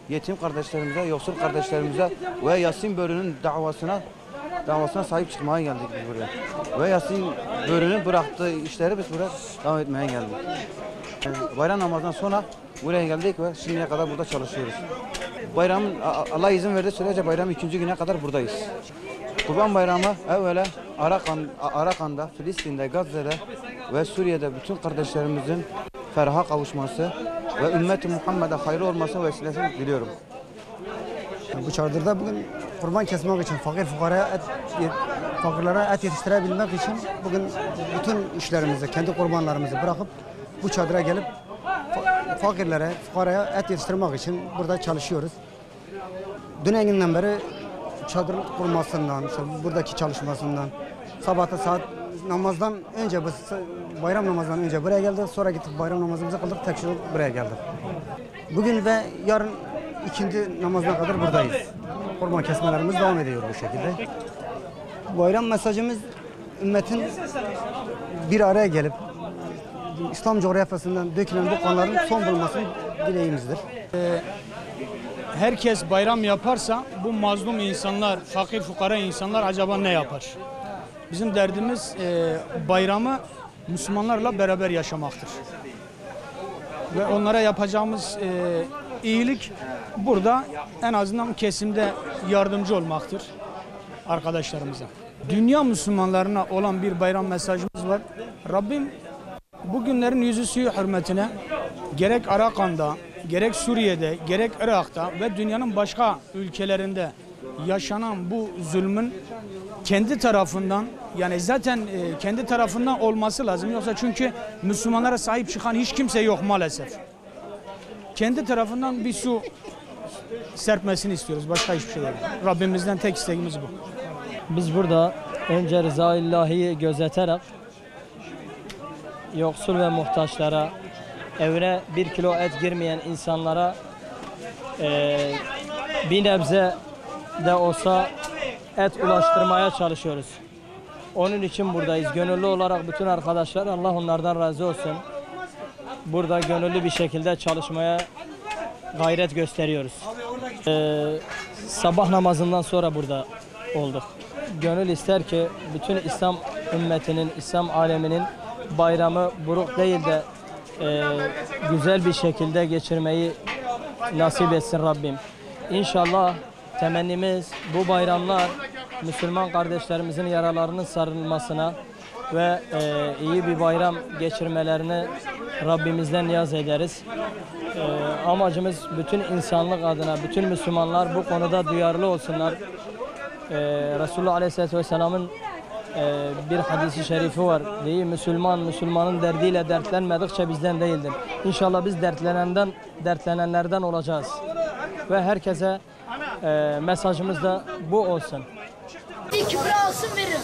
Yetim kardeşlerimize, yoksul kardeşlerimize ve Yasin Börü'nün davasına sahip çıkmaya geldik biz buraya. Ve Yasin Börü'nün bıraktığı işleri biz buraya devam etmeye geldik. Bayram namazından sonra buraya geldik ve şimdiye kadar burada çalışıyoruz. Bayramın Allah izin verdiği sürece bayramın 2. güne kadar buradayız. Kurban Bayramı evvela Arakan'da, Filistin'de, Gazze'de ve Suriye'de bütün kardeşlerimizin feraha kavuşması ve ümmet-i Muhammed'e hayırlı olması vesilesini diliyorum. Bu çadırda bugün kurban kesmek için, fakirlere et yetiştirebilmek için bugün bütün işlerimizi, kendi kurbanlarımızı bırakıp bu çadıra gelip fakirlere, fukaraya et yetiştirmek için burada çalışıyoruz. Dün günden beri çadır kurmasından, buradaki çalışmasından, sabahta saat namazdan önce, bayram namazından önce buraya geldik, sonra gittik bayram namazımızı kıldık, tekrar buraya geldik. Bugün ve yarın ikindi namazına kadar buradayız. Kurban kesmelerimiz devam ediyor bu şekilde. Bayram mesajımız ümmetin bir araya gelip İslam coğrafyasından dökülen bu kanların son bulmasının dileğimizdir. Herkes bayram yaparsa bu mazlum insanlar, fakir fukara insanlar acaba ne yapar? Bizim derdimiz bayramı Müslümanlarla beraber yaşamaktır. Ve onlara yapacağımız iyilik burada en azından kesimde yardımcı olmaktır arkadaşlarımıza. Dünya Müslümanlarına olan bir bayram mesajımız var. Rabbim bu günlerin yüzü suyu hürmetine gerek Arakan'da, gerek Suriye'de, gerek Irak'ta ve dünyanın başka ülkelerinde yaşanan bu zulmün kendi tarafından, yani zaten kendi tarafından olması lazım. Yoksa çünkü Müslümanlara sahip çıkan hiç kimse yok maalesef. Kendi tarafından bir su serpmesini istiyoruz. Başka hiçbir şey yok. Rabbimizden tek isteğimiz bu. Biz burada önce rıza-i ilahiyi gözeterek yoksul ve muhtaçlara, evine 1 kilo et girmeyen insanlara bir nebze de olsa et ulaştırmaya çalışıyoruz. Onun için buradayız. Gönüllü olarak bütün arkadaşlar, Allah onlardan razı olsun, burada gönüllü bir şekilde çalışmaya gayret gösteriyoruz. Sabah namazından sonra burada olduk. Gönül ister ki bütün İslam ümmetinin, İslam aleminin bayramı buruk değil de güzel bir şekilde geçirmeyi nasip etsin Rabbim. İnşallah temennimiz bu bayramlar Müslüman kardeşlerimizin yaralarının sarılmasına ve iyi bir bayram geçirmelerini Rabbimizden niyaz ederiz. Amacımız bütün insanlık adına, bütün Müslümanlar bu konuda duyarlı olsunlar. Resulullah Aleyhisselatü Vesselam'ın bir hadisi şerifi var. Değil, Müslümanın derdiyle dertlenmedikçe bizden değildir. İnşallah biz dertlenenlerden olacağız. Ve herkese mesajımız da bu olsun. Kübra olsun veririm.